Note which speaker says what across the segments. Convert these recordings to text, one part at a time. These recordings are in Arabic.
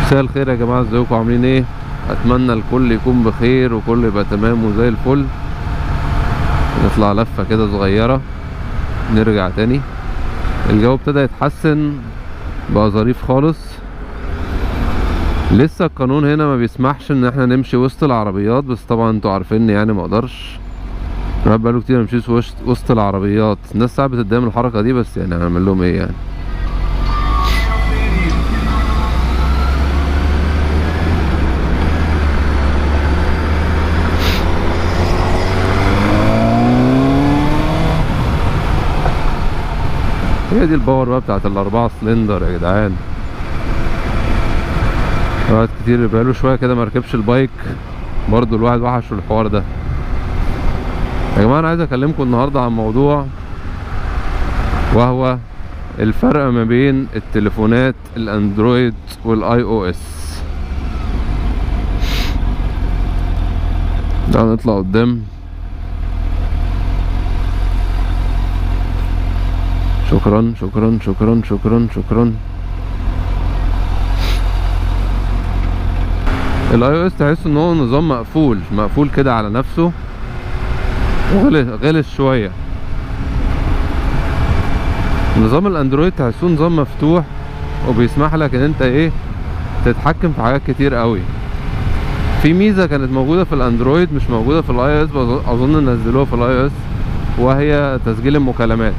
Speaker 1: مساء الخير يا جماعه، ازيكم عاملين ايه؟ اتمنى الكل يكون بخير وكل يبقى تمام وزي الفل. نطلع لفه كده صغيره نرجع تاني. الجو ابتدى يتحسن بقى ظريف خالص. لسه القانون هنا ما بيسمحش ان احنا نمشي وسط العربيات، بس طبعا انتوا عارفين يعني ما اقدرش. انا بقاله كتير ممشيش وسط العربيات. الناس ساعات بتتضايق من الحركه دي، بس يعني هنعمل لهم ايه يعني. هي دي الباور بقى بتاعت الاربعة سلندر يا جدعان. وقت كتير بقاله شويه كده مركبش البايك، برضو الواحد وحش في الحوار ده. يا جماعه انا عايز اكلمكم النهارده عن موضوع، وهو الفرق ما بين التليفونات الاندرويد والاي او اس. تعالوا نطلع قدام. شكرا شكرا شكرا شكرا شكرا. الاي او اس تحس ان هو نظام مقفول كده على نفسه، غلس شويه. نظام الاندرويد تحسه نظام مفتوح وبيسمح لك ان انت ايه تتحكم في حاجات كتير قوي. في ميزه كانت موجوده في الاندرويد مش موجوده في الاي او اس، اظن نزلوها في الاي او اس، وهي تسجيل المكالمات.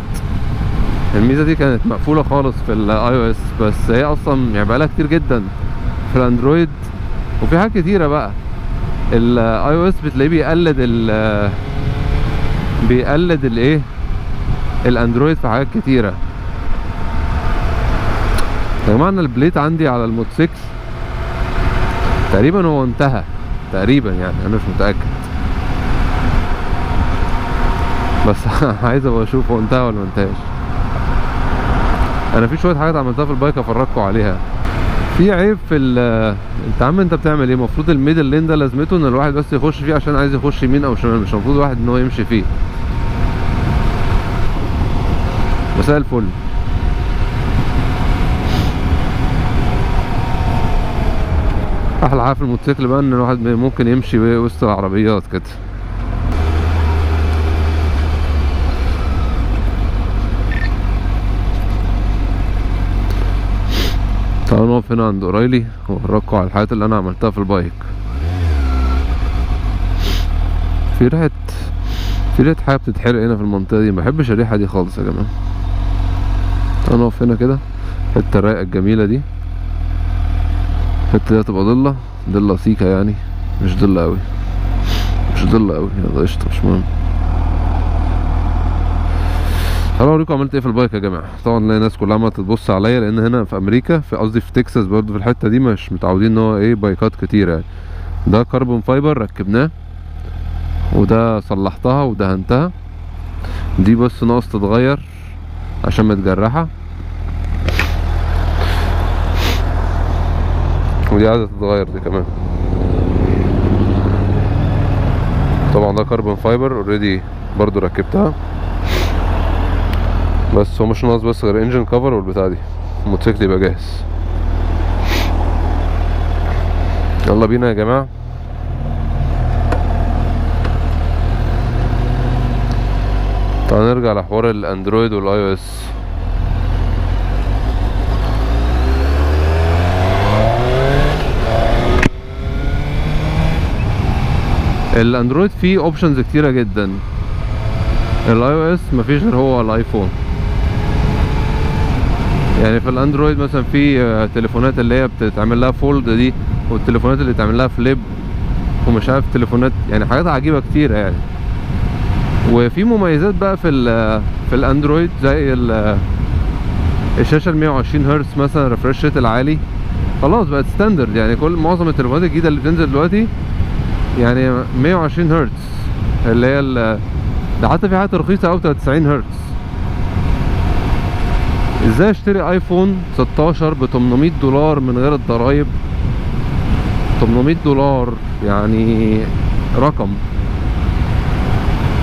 Speaker 1: الميزه دي كانت مقفوله خالص في الاي او اس، بس هي اصلا يعني بقالها كتير جدا في الاندرويد. وفي حاجات كتيره بقى الاي او اس بتلاقيه بيقلد الايه الاندرويد في حاجات كتيره. يا جماعه انا البليت عندي على الموتوسيكل تقريبا هو انتهى تقريبا، يعني انا مش متاكد، بس عايز ابقى اشوف هو انتهى ولا ما انتهاش. انا في شويه حاجات عملتها في البايك افرجكم عليها. في عيب في انت عم انت بتعمل ايه؟ المفروض الميدل لين ده لازمته ان الواحد بس يخش فيه عشان عايز يخش يمين او شمال، مش المفروض الواحد ان هو يمشي فيه. مساء الفل. احلى حاجه في الموتوسيكل بقى ان الواحد ممكن يمشي وسط العربيات كده. تعالوا نقف هنا عند اورايلي واوريكم على الحاجات اللي انا عملتها في البايك. في ريحه حاجه بتتحرق هنا في المنطقه دي، مبحبش الريحه دي خالص يا جماعه. تعالوا نقف هنا كده، الحته الرايقه الجميله دي. الحته دي هتبقى ضله سيكه يعني، مش ضله قوي يلا قشطه مش مهم. هلا اوريكم عملت ايه في البايك يا جماعه. طبعا الناس كلها عماله تبص عليا لان هنا في امريكا، في قصدي في تكساس برضه، في الحته دي مش متعودين ان هو ايه بايكات كتير يعني. ده كربون فايبر ركبناه، وده صلحتها ودهنتها. دي بس ناقص تتغير عشان متجرحه، ودي عايزه تتغير دي كمان. طبعا ده كربون فايبر اوريدي برضه ركبتها، بس هو مش ناقص بس غير انجن كفر والبتاع دي. الموتوسيكل يبقى جاهز. يلا بينا يا جماعه. تعالوا نرجع لحوار الاندرويد والاي او اس. الاندرويد فيه اوبشنز كتيره جدا. الاي او اس مفيش غير هو الايفون. يعني في الاندرويد مثلا في تليفونات اللي هي بتتعمل لها فولد دي، والتليفونات اللي بتعمل لها فليب، ومش عارف تليفونات، يعني حاجات عجيبه كتيره يعني. وفي مميزات بقى في الاندرويد زي الشاشه ال 120 هرتز مثلا، ريفرش ريت العالي خلاص بقت ستاندرد. يعني معظم التليفونات الجديده اللي بتنزل دلوقتي يعني 120 هرتز، اللي هي ده حتى في حاجات رخيصه قوي 93 هرتز. ازاي اشتري ايفون 16 ب 800 دولار من غير الضرايب؟ 800 دولار يعني رقم،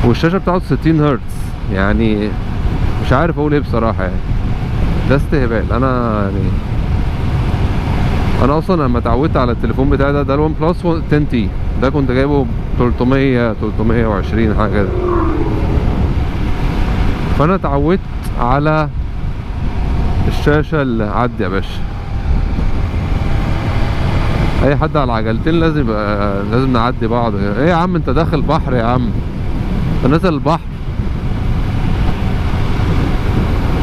Speaker 1: والشاشه بتاعته 60 هرتز. يعني مش عارف اقول ايه بصراحه، يعني ده استهبال. انا يعني انا اصلا لما اتعودت على التليفون بتاعي ده الون بلس 10 تي، ده كنت جايبه 320 حاجه كده. فانا اتعودت على الشاشه اللي عدي يا باشا. اي حد على عجلتين لازم نعدي بعض. ايه يا عم انت داخل بحر يا عم، انت نازل البحر،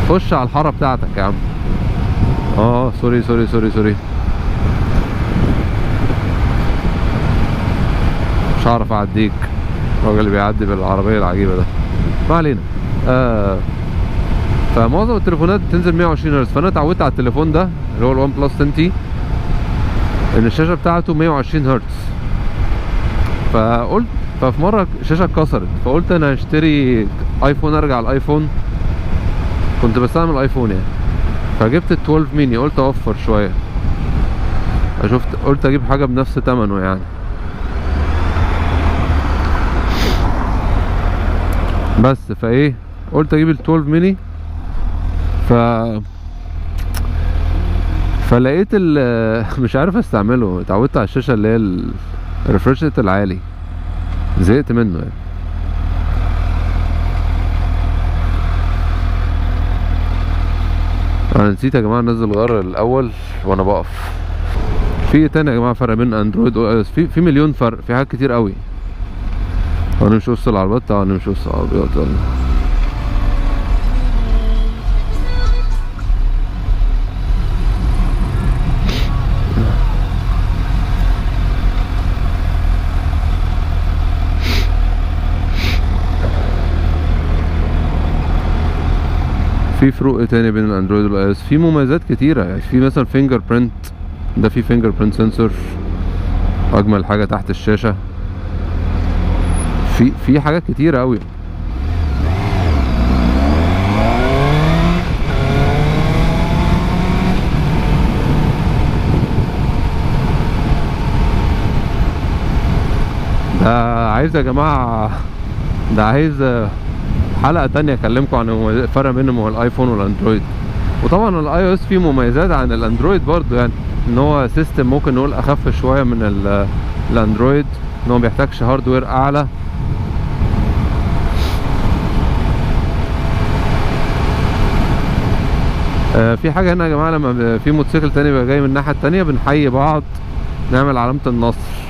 Speaker 1: خش على الحاره بتاعتك يا عم. سوري سوري سوري سوري، مش هعرف اعديك. الراجل اللي بيعدي بالعربيه العجيبه ده، ما علينا. فمعظم التليفونات بتنزل 120 هرتز، فانا اتعودت على التليفون ده اللي هو الون بلس 10 تي ان الشاشه بتاعته 120 هرتز. ففي مره الشاشه اتكسرت، فقلت انا هشتري ايفون، ارجع الايفون. كنت بستعمل الايفون يعني، فجبت ال 12 ميني، قلت اوفر شويه، قلت اجيب حاجه بنفس ثمنه يعني. بس فايه، قلت اجيب ال 12 ميني. فلقيت مش عارف استعمله. اتعودت على الشاشه اللي هي الريفرش ريت العالي، زهقت منه يعني. انا نسيت يا جماعه انزل الغيار الاول وانا بقف. في ايه تاني يا جماعه فرق بين اندرويد و في مليون فرق، في حاجات كتير قوي. هنمشي وسط العربيات، نمشي وسط العربيات يلا. في فروق ايه تاني بين الاندرويد والاي اس؟ في مميزات كتيره يعني. في مثلا فينجر برينت، ده في فينجر برينت سنسور، اجمل حاجه تحت الشاشه. في حاجات كتيره قوي. ده عايز يا جماعه، ده عايز حلقة تانية اكلمكم عن الفرق بين الايفون والاندرويد. وطبعا الاي او اس فيه مميزات عن الاندرويد برضو، يعني ان هو سيستم ممكن نقول اخف شوية من الاندرويد، ان هو مبيحتاجش هاردوير اعلى. في حاجة هنا يا جماعة، لما في موتوسيكل تاني بيبقى جاي من الناحية التانية بنحيي بعض، نعمل علامة النصر.